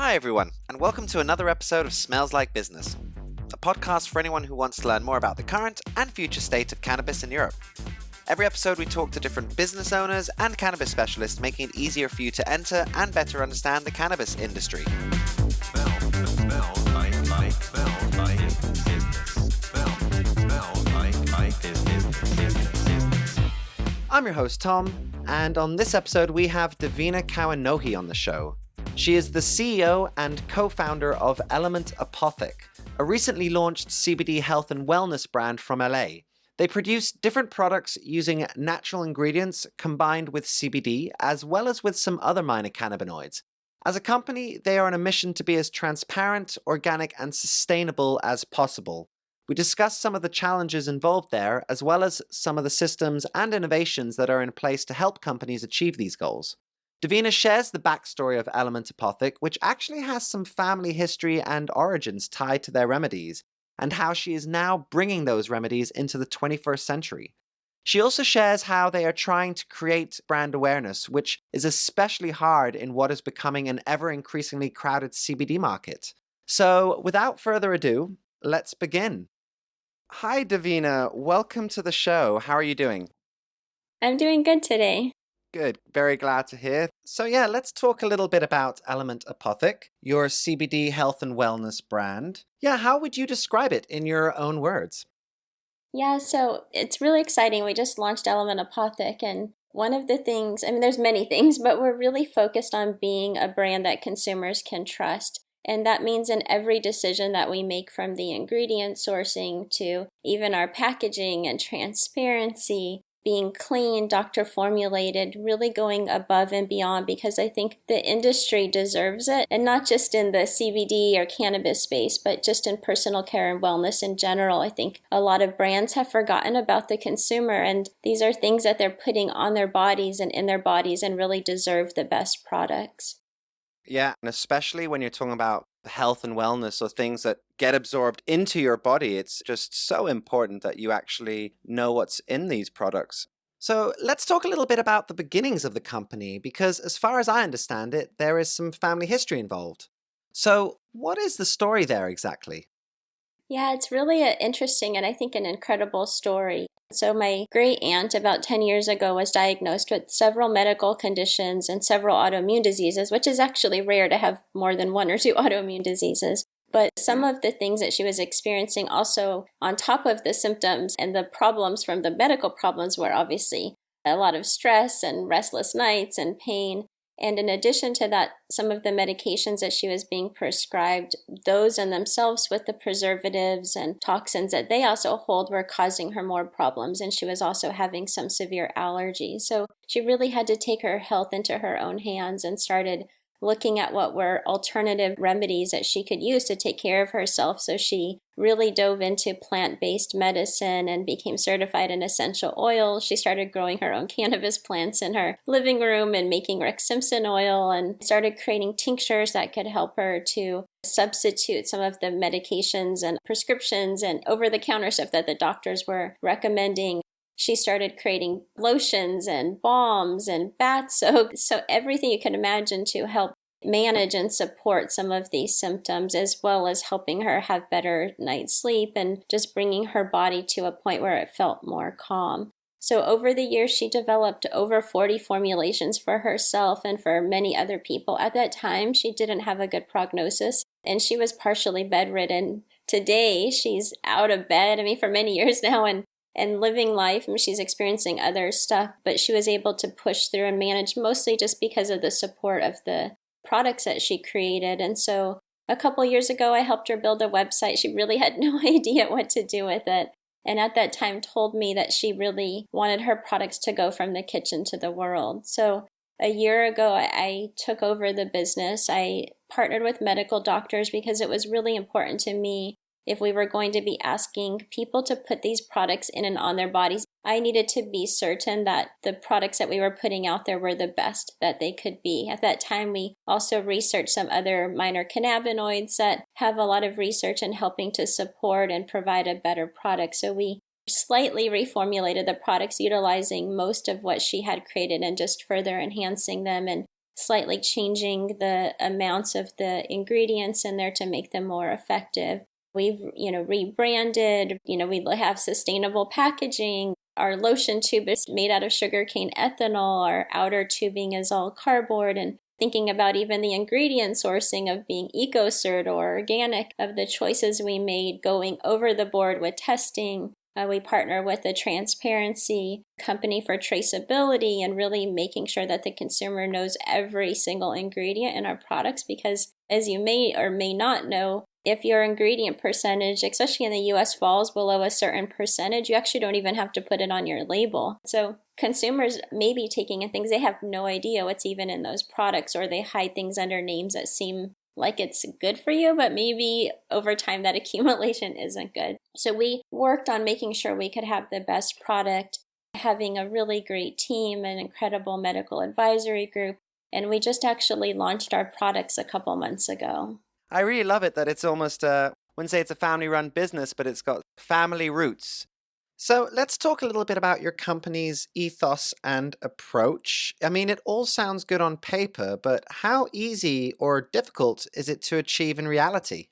Hi everyone, and welcome to another episode of Smells Like Business, a podcast for anyone who wants to learn more about the current and future state of cannabis in Europe. Every episode we talk to different business owners and cannabis specialists, making it easier for you to enter and better understand the cannabis industry. I'm your host Tom, and on this episode we have Davina Kaonohi on the show. She is the CEO and co-founder of Element Apothec, a recently launched CBD health and wellness brand from LA. They produce different products using natural ingredients combined with CBD, as well as with some other minor cannabinoids. As a company, they are on a mission to be as transparent, organic, and sustainable as possible. We discuss some of the challenges involved there, as well as some of the systems and innovations that are in place to help companies achieve these goals. Davina shares the backstory of Element Apothec, which actually has some family history and origins tied to their remedies, and how she is now bringing those remedies into the 21st century. She also shares how they are trying to create brand awareness, which is especially hard in what is becoming an ever-increasingly crowded CBD market. So, without further ado, let's begin. Hi, Davina. Welcome to the show. How are you doing? I'm doing good today. Good. Very glad to hear. So yeah, let's talk a little bit about Element Apothec, your CBD health and wellness brand. Yeah, how would you describe it in your own words? Yeah, so it's really exciting. We just launched Element Apothec, and one of the things, there's many things, but we're really focused on being a brand that consumers can trust. And that means in every decision that we make, from the ingredient sourcing to even our packaging and transparency, being clean, doctor formulated, really going above and beyond, because I think the industry deserves it. And not just in the CBD or cannabis space, but just in personal care and wellness in general. I think a lot of brands have forgotten about the consumer, and these are things that they're putting on their bodies and in their bodies and really deserve the best products. Yeah, and especially when you're talking about health and wellness or things that get absorbed into your body, it's just so important that you actually know what's in these products. So let's talk a little bit about the beginnings of the company, because as far as I understand it, there is some family history involved. So what is the story there exactly? Yeah, it's really interesting and I think an incredible story. So my great aunt about 10 years ago was diagnosed with several medical conditions and several autoimmune diseases, which is actually rare to have more than one or two autoimmune diseases. But some of the things that she was experiencing also on top of the symptoms and the problems from the medical problems were obviously a lot of stress and restless nights and pain. And in addition to that, some of the medications that she was being prescribed, those in themselves with the preservatives and toxins that they also hold, were causing her more problems. And she was also having some severe allergies. So she really had to take her health into her own hands and started looking at what were alternative remedies that she could use to take care of herself. So she really dove into plant-based medicine and became certified in essential oils. She started growing her own cannabis plants in her living room and making Rick Simpson oil, and started creating tinctures that could help her to substitute some of the medications and prescriptions and over-the-counter stuff that the doctors were recommending. She started creating lotions and balms and bath soaks, so everything you can imagine to help manage and support some of these symptoms, as well as helping her have better night's sleep and just bringing her body to a point where it felt more calm. So over the years, she developed over 40 formulations for herself and for many other people. At that time, she didn't have a good prognosis, and she was partially bedridden. Today, she's out of bed, for many years now, and living life. She's experiencing other stuff, but she was able to push through and manage, mostly just because of the support of the products that she created. And so a couple years ago, I helped her build a website. She really had no idea what to do with it. And at that time told me that she really wanted her products to go from the kitchen to the world. So a year ago, I took over the business. I partnered with medical doctors because it was really important to me. If we were going to be asking people to put these products in and on their bodies, I needed to be certain that the products that we were putting out there were the best that they could be. At that time, we also researched some other minor cannabinoids that have a lot of research in helping to support and provide a better product. So we slightly reformulated the products utilizing most of what she had created and just further enhancing them. And slightly changing the amounts of the ingredients in there to make them more effective. We've, rebranded, we have sustainable packaging. Our lotion tube is made out of sugarcane ethanol. Our outer tubing is all cardboard, and thinking about even the ingredient sourcing of being eco-cert or organic, of the choices we made, going over the board with testing. We partner with a transparency company for traceability and really making sure that the consumer knows every single ingredient in our products, because as you may or may not know, if your ingredient percentage, especially in the US, falls below a certain percentage, you actually don't even have to put it on your label. So consumers may be taking in things they have no idea what's even in those products, or they hide things under names that seem like it's good for you, but maybe over time that accumulation isn't good. So we worked on making sure we could have the best product, having a really great team, an incredible medical advisory group, and we just actually launched our products a couple months ago. I really love it that it's almost, I wouldn't say it's a family-run business, but it's got family roots. So let's talk a little bit about your company's ethos and approach. I mean, it all sounds good on paper, but how easy or difficult is it to achieve in reality?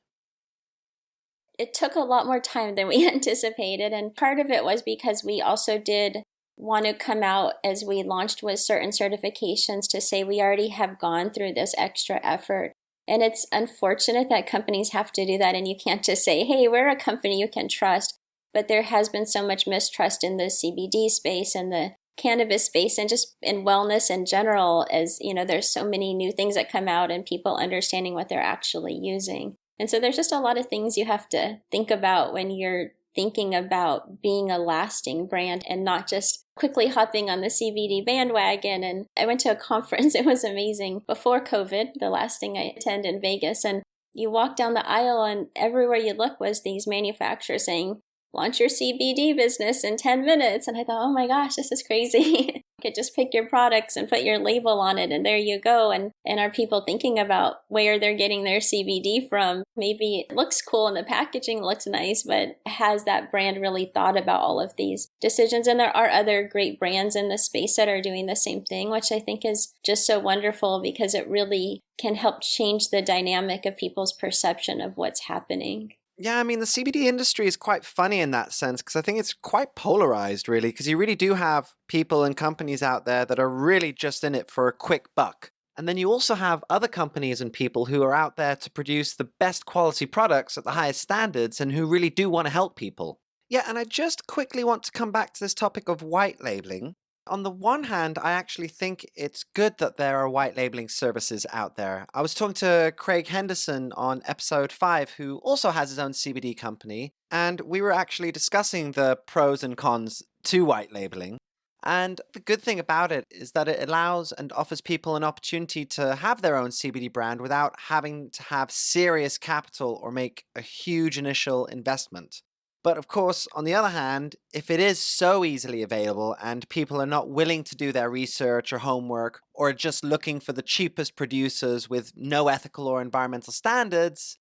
It took a lot more time than we anticipated, and part of it was because we also did want to come out as we launched with certain certifications to say we already have gone through this extra effort. And it's unfortunate that companies have to do that, and you can't just say, hey, we're a company you can trust. But there has been so much mistrust in the CBD space and the cannabis space, and just in wellness in general, as there's so many new things that come out and people understanding what they're actually using. And so there's just a lot of things you have to think about when you're thinking about being a lasting brand and not just quickly hopping on the CBD bandwagon. And I went to a conference, it was amazing, before COVID, the last thing I attended in Vegas. And you walk down the aisle and everywhere you look was these manufacturers saying, launch your CBD business in 10 minutes. And I thought, oh my gosh, this is crazy. You could just pick your products and put your label on it, and there you go. And are people thinking about where they're getting their CBD from? Maybe it looks cool and the packaging looks nice, but has that brand really thought about all of these decisions? And there are other great brands in the space that are doing the same thing, which I think is just so wonderful, because it really can help change the dynamic of people's perception of what's happening. Yeah, I mean, the CBD industry is quite funny in that sense, because I think it's quite polarized, really, because you really do have people and companies out there that are really just in it for a quick buck. And then you also have other companies and people who are out there to produce the best quality products at the highest standards and who really do want to help people. Yeah, and I just quickly want to come back to this topic of white labeling. On the one hand, I actually think it's good that there are white labeling services out there. I was talking to Craig Henderson on episode 5, who also has his own CBD company, and we were actually discussing the pros and cons to white labeling. And the good thing about it is that it allows and offers people an opportunity to have their own CBD brand without having to have serious capital or make a huge initial investment. But of course, on the other hand, if it is so easily available and people are not willing to do their research or homework, or are just looking for the cheapest producers with no ethical or environmental standards,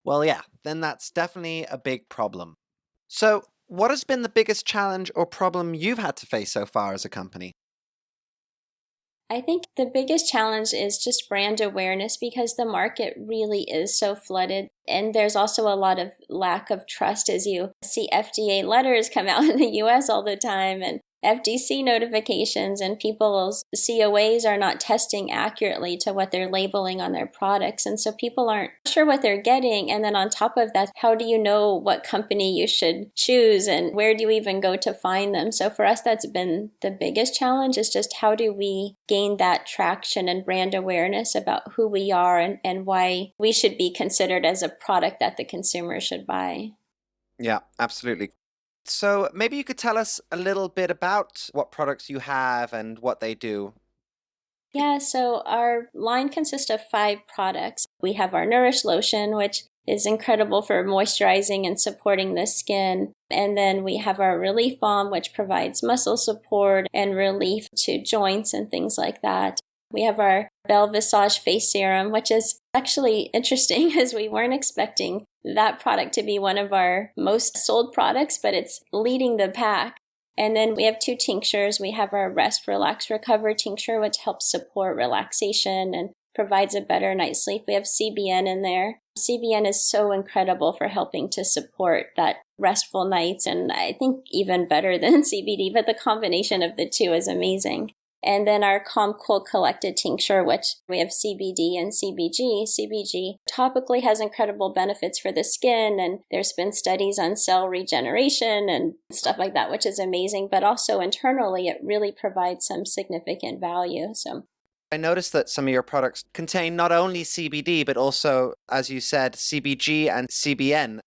well, yeah, then that's definitely a big problem. So, what has been the biggest challenge or problem you've had to face so far as a company? I think the biggest challenge is just brand awareness, because the market really is so flooded. And there's also a lot of lack of trust, as you see FDA letters come out in the US all the time, and FDC notifications, and people's COAs are not testing accurately to what they're labeling on their products. And so people aren't sure what they're getting. And then on top of that, how do you know what company you should choose, and where do you even go to find them? So for us, that's been the biggest challenge, is just how do we gain that traction and brand awareness about who we are, and why we should be considered as a product that the consumer should buy. Yeah, absolutely. So maybe you could tell us a little bit about what products you have and what they do. Yeah, so our line consists of 5 products. We have our Nourish Lotion, which is incredible for moisturizing and supporting the skin. And then we have our Relief Balm, which provides muscle support and relief to joints and things like that. We have our Belle Visage Face Serum, which is actually interesting, as we weren't expecting that product to be one of our most sold products, but it's leading the pack. And then we have 2 tinctures. We have our Rest, Relax, Recover tincture, which helps support relaxation and provides a better night's sleep. We have CBN in there. CBN is so incredible for helping to support that restful nights, and I think even better than CBD, but the combination of the two is amazing. And then our Calm Cool Collected tincture, which we have CBD and CBG. CBG topically has incredible benefits for the skin, and there's been studies on cell regeneration and stuff like that, which is amazing. But also internally, it really provides some significant value. So I noticed that some of your products contain not only CBD, but also, as you said, CBG and CBN.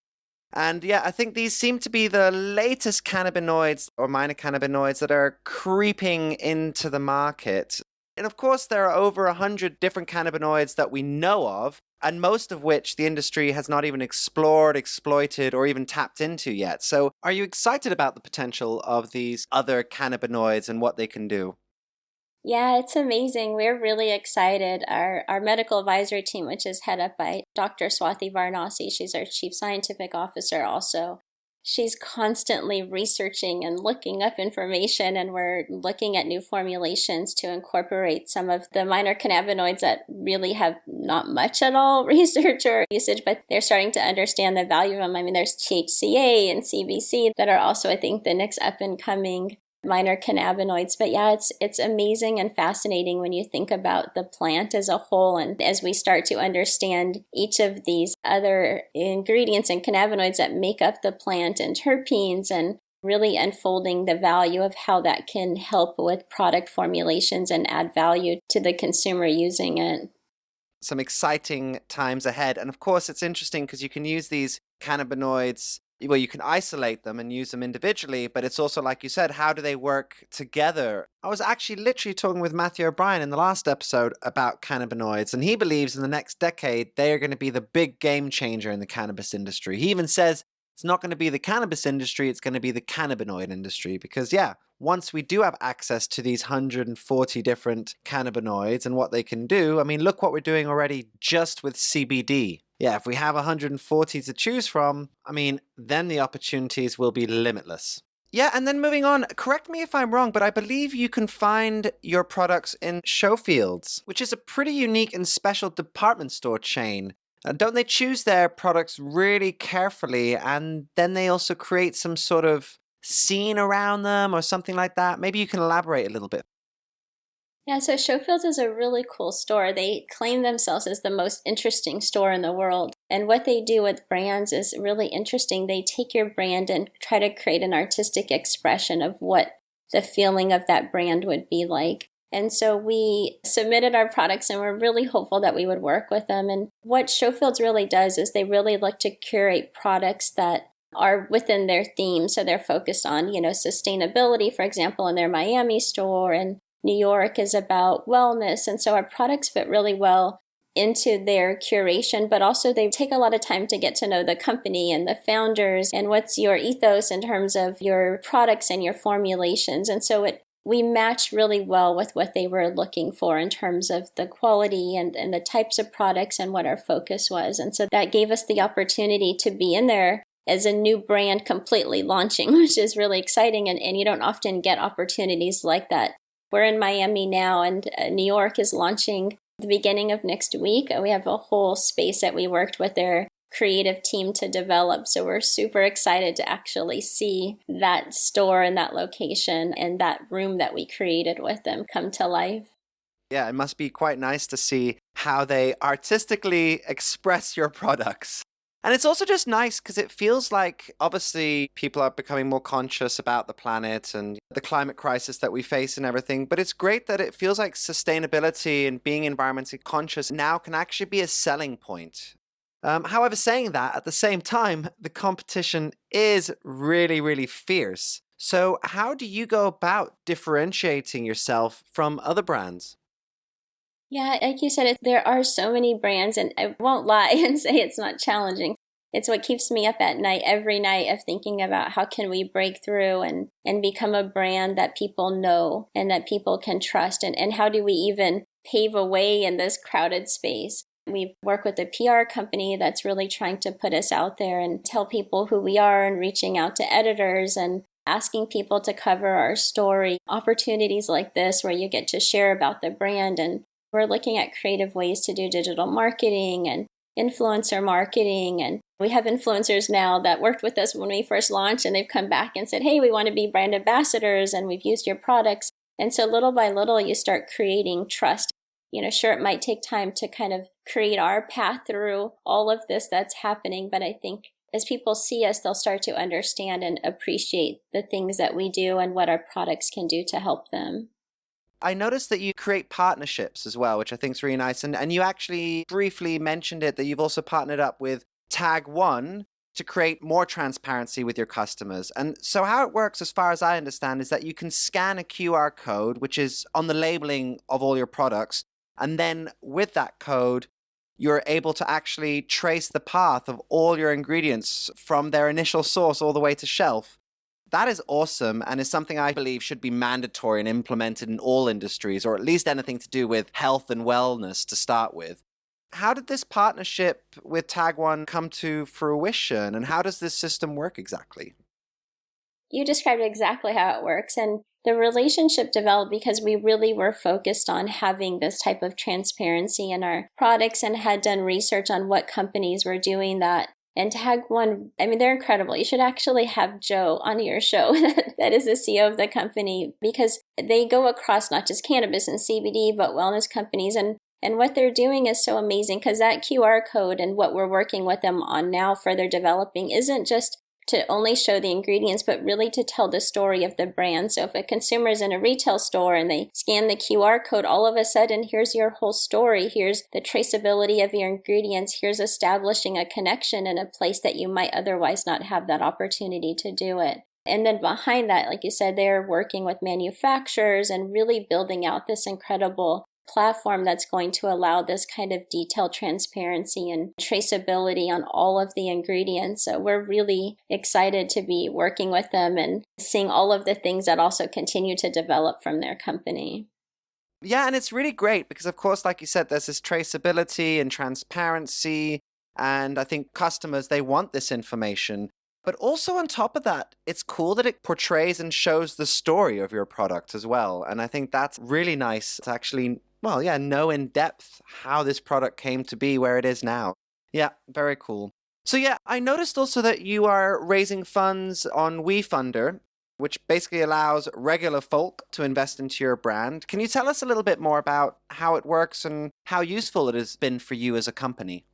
And yeah, I think these seem to be the latest cannabinoids or minor cannabinoids that are creeping into the market. And of course, there are over 100 different cannabinoids that we know of, and most of which the industry has not even explored, exploited, or even tapped into yet. So are you excited about the potential of these other cannabinoids and what they can do? yeah, it's amazing. We're really excited. Our medical advisory team, which is head up by Dr. Swathi Varanasi, she's our chief scientific officer also. She's constantly researching and looking up information, and we're looking at new formulations to incorporate some of the minor cannabinoids that really have not much at all research or usage, but they're starting to understand the value of them. I mean, there's THCA and CBC that are also, I think, the next up and coming minor cannabinoids. But yeah, it's amazing and fascinating when you think about the plant as a whole. And as we start to understand each of these other ingredients and cannabinoids that make up the plant and terpenes, and really unfolding the value of how that can help with product formulations and add value to the consumer using it. Some exciting times ahead. And of course, it's interesting because you can use these cannabinoids, well, you can isolate them and use them individually, but it's also, like you said, how do they work together? I was actually literally talking with Matthew O'Brien in the last episode about cannabinoids, and he believes in the next decade, they are going to be the big game changer in the cannabis industry. He even says it's not going to be the cannabis industry, it's going to be the cannabinoid industry. Because, yeah, once we do have access to these 140 different cannabinoids and what they can do, I mean, look what we're doing already just with CBD. Yeah, if we have 140 to choose from, I mean, then the opportunities will be limitless. Yeah, and then moving on, correct me if I'm wrong, but I believe you can find your products in Showfields, which is a pretty unique and special department store chain. Don't they choose their products really carefully, and then they also create some sort of scene around them or something like that? Maybe you can elaborate a little bit. Yeah, so Showfields is a really cool store. They claim themselves as the most interesting store in the world. And what they do with brands is really interesting. They take your brand and try to create an artistic expression of what the feeling of that brand would be like. And so we submitted our products, and we're really hopeful that we would work with them. And what Showfields really does is they really look to curate products that are within their theme. So they're focused on, sustainability, for example, in their Miami store, and New York is about wellness. And so our products fit really well into their curation, but also they take a lot of time to get to know the company and the founders and what's your ethos in terms of your products and your formulations. And so we match really well with what they were looking for in terms of the quality and the types of products and what our focus was. And so that gave us the opportunity to be in there as a new brand completely launching, which is really exciting. And you don't often get opportunities like that. We're in Miami now, and New York is launching the beginning of next week. We have a whole space that we worked with their creative team to develop. So we're super excited to actually see that store and that location and that room that we created with them come to life. Yeah, it must be quite nice to see how they artistically express your products. And it's also just nice because it feels like, obviously, people are becoming more conscious about the planet and the climate crisis that we face and everything. But it's great that it feels like sustainability and being environmentally conscious now can actually be a selling point. However, saying that, at the same time, the competition is really, really fierce. So how do you go about differentiating yourself from other brands? Yeah, like you said, there are so many brands, and I won't lie and say it's not challenging. It's what keeps me up at night, every night, of thinking about how can we break through and become a brand that people know and that people can trust, and how do we even pave a way in this crowded space. We work with a PR company that's really trying to put us out there and tell people who we are, and reaching out to editors and asking people to cover our story, opportunities like this where you get to share about the brand. And we're looking at creative ways to do digital marketing and influencer marketing. And we have influencers now that worked with us when we first launched, and they've come back and said, hey, we want to be brand ambassadors and we've used your products. And so little by little, you start creating trust. Sure, it might take time to kind of create our path through all of this that's happening, but I think as people see us, they'll start to understand and appreciate the things that we do and what our products can do to help them. I noticed that you create partnerships as well, which I think is really nice. And you actually briefly mentioned it, that you've also partnered up with TagOne to create more transparency with your customers. And so how it works, as far as I understand, is that you can scan a QR code, which is on the labeling of all your products. And then with that code, you're able to actually trace the path of all your ingredients from their initial source all the way to shelf. That is awesome, and is something I believe should be mandatory and implemented in all industries, or at least anything to do with health and wellness to start with. How did this partnership with TagOne come to fruition, and how does this system work exactly? You described exactly how it works, and the relationship developed because we really were focused on having this type of transparency in our products and had done research on what companies were doing that. And TagOne, they're incredible. You should actually have Joe on your show, that is the CEO of the company, because they go across not just cannabis and CBD, but wellness companies. And what they're doing is so amazing, because that QR code and what we're working with them on now further developing isn't just to only show the ingredients, but really to tell the story of the brand. So if a consumer is in a retail store and they scan the QR code, all of a sudden, here's your whole story. Here's the traceability of your ingredients. Here's establishing a connection in a place that you might otherwise not have that opportunity to do it. And then behind that, like you said, they're working with manufacturers and really building out this incredible platform that's going to allow this kind of detailed transparency and traceability on all of the ingredients. So we're really excited to be working with them and seeing all of the things that also continue to develop from their company. Yeah, and it's really great because, of course, like you said, there's this traceability and transparency, and I think customers, they want this information. But also on top of that, it's cool that it portrays and shows the story of your product as well. And I think that's really nice to actually, know in depth how this product came to be where it is now. Yeah, very cool. So yeah, I noticed also that you are raising funds on WeFunder, which basically allows regular folk to invest into your brand. Can you tell us a little bit more about how it works and how useful it has been for you as a company?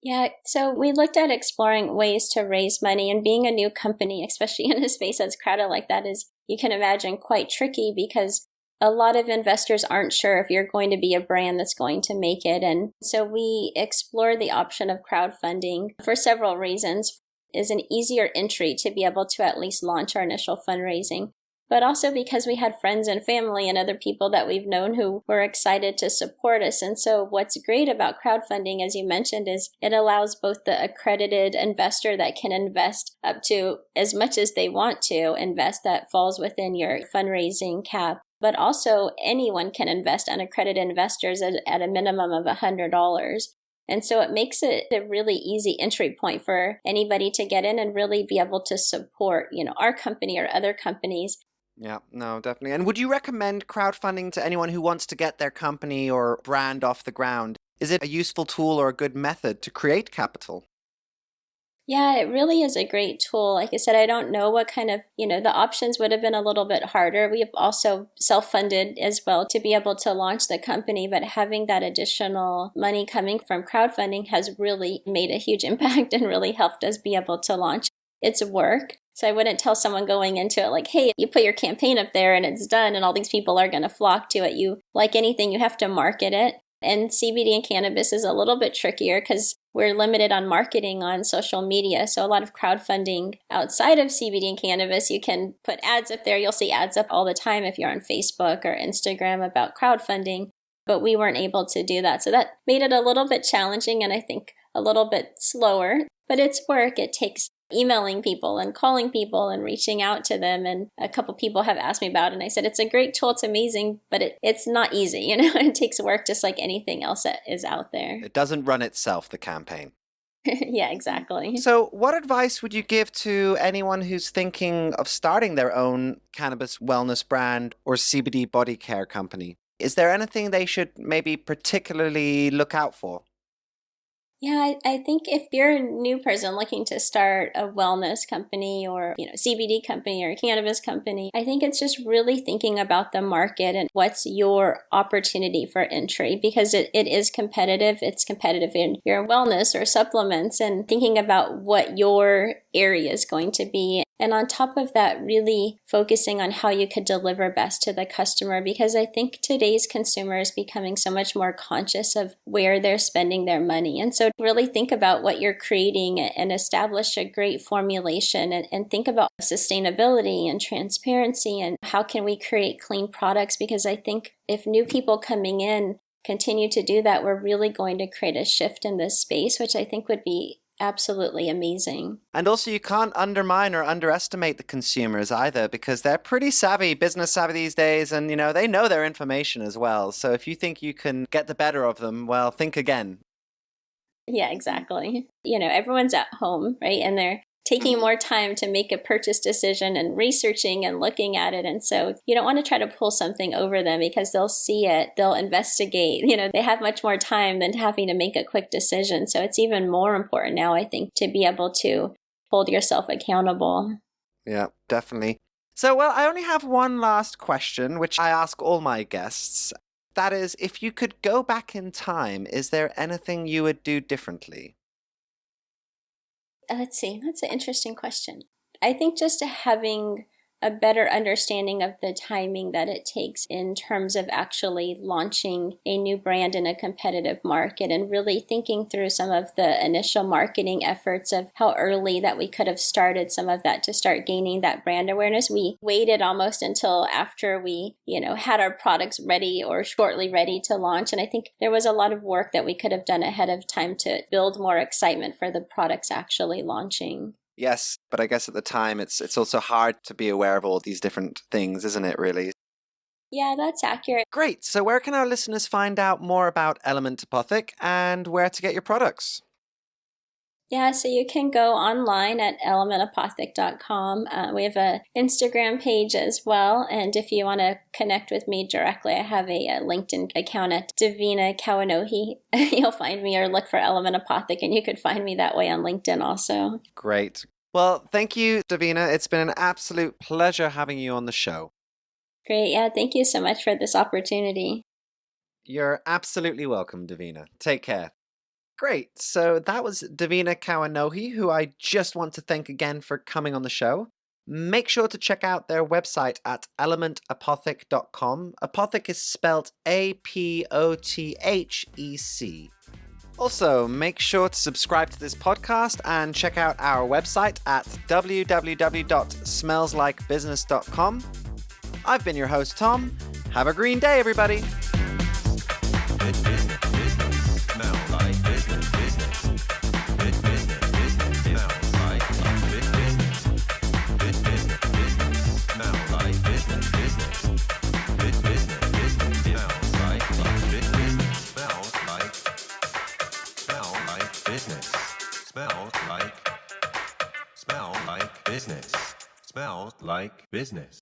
Yeah, so we looked at exploring ways to raise money, and being a new company, especially in a space that's crowded like that, is, you can imagine, quite tricky because a lot of investors aren't sure if you're going to be a brand that's going to make it. And so we explored the option of crowdfunding for several reasons. Is an easier entry to be able to at least launch our initial fundraising, but also because we had friends and family and other people that we've known who were excited to support us. And so what's great about crowdfunding, as you mentioned, is it allows both the accredited investor that can invest up to as much as they want to invest that falls within your fundraising cap, but also anyone can invest, unaccredited investors at a minimum of $100. And so it makes it a really easy entry point for anybody to get in and really be able to support, our company or other companies. Yeah, no, definitely. And would you recommend crowdfunding to anyone who wants to get their company or brand off the ground? Is it a useful tool or a good method to create capital? Yeah, it really is a great tool. Like I said, I don't know what kind of, the options would have been a little bit harder. We have also self-funded as well to be able to launch the company, but having that additional money coming from crowdfunding has really made a huge impact and really helped us be able to launch. It's work. So I wouldn't tell someone going into it like, hey, you put your campaign up there and it's done and all these people are going to flock to it. You, like anything, you have to market it. And CBD and cannabis is a little bit trickier because we're limited on marketing on social media. So a lot of crowdfunding outside of CBD and cannabis, you can put ads up there. You'll see ads up all the time if you're on Facebook or Instagram about crowdfunding, but we weren't able to do that. So that made it a little bit challenging and I think a little bit slower, but it's work. It takes emailing people and calling people and reaching out to them. And a couple people have asked me about it. And I said, it's a great tool. It's amazing, but it's not easy. It takes work just like anything else that is out there. It doesn't run itself, the campaign. Yeah, exactly. So, what advice would you give to anyone who's thinking of starting their own cannabis wellness brand or CBD body care company? Is there anything they should maybe particularly look out for? Yeah, I think if you're a new person looking to start a wellness company or, CBD company or a cannabis company, I think it's just really thinking about the market and what's your opportunity for entry because it is competitive. It's competitive in your wellness or supplements and thinking about what your area is going to be. And on top of that, really focusing on how you could deliver best to the customer because I think today's consumer is becoming so much more conscious of where they're spending their money. And so really think about what you're creating and establish a great formulation and think about sustainability and transparency and how can we create clean products because I think if new people coming in continue to do that, we're really going to create a shift in this space, which I think would be absolutely amazing. And also, you can't undermine or underestimate the consumers either because they're pretty savvy, business savvy these days, and they know their information as well. So if you think you can get the better of them, well, think again. Yeah, exactly. Everyone's at home, right? And they're taking more time to make a purchase decision and researching and looking at it. And so you don't want to try to pull something over them because they'll see it, they'll investigate, they have much more time than having to make a quick decision. So it's even more important now, I think, to be able to hold yourself accountable. Yeah, definitely. So, well, I only have one last question, which I ask all my guests. That is, if you could go back in time, is there anything you would do differently? Let's see, that's an interesting question. I think just having a better understanding of the timing that it takes in terms of actually launching a new brand in a competitive market and really thinking through some of the initial marketing efforts of how early that we could have started some of that to start gaining that brand awareness. We waited almost until after we, had our products ready or shortly ready to launch. And I think there was a lot of work that we could have done ahead of time to build more excitement for the products actually launching. Yes, but I guess at the time it's also hard to be aware of all these different things, isn't it, really? Yeah, that's accurate. Great. So where can our listeners find out more about Element Apothec and where to get your products? Yeah, so you can go online at elementapothec.com. We have an Instagram page as well. And if you want to connect with me directly, I have a LinkedIn account at Davina Kaonohi. You'll find me or look for Element Apothec, and you could find me that way on LinkedIn also. Great. Well, thank you, Davina. It's been an absolute pleasure having you on the show. Great. Yeah, thank you so much for this opportunity. You're absolutely welcome, Davina. Take care. Great. So that was Davina Kaonohi, who I just want to thank again for coming on the show. Make sure to check out their website at elementapothec.com. Apothec is spelled Apothec. Also, make sure to subscribe to this podcast and check out our website at www.smellslikebusiness.com. I've been your host, Tom. Have a green day, everybody. Smells like business.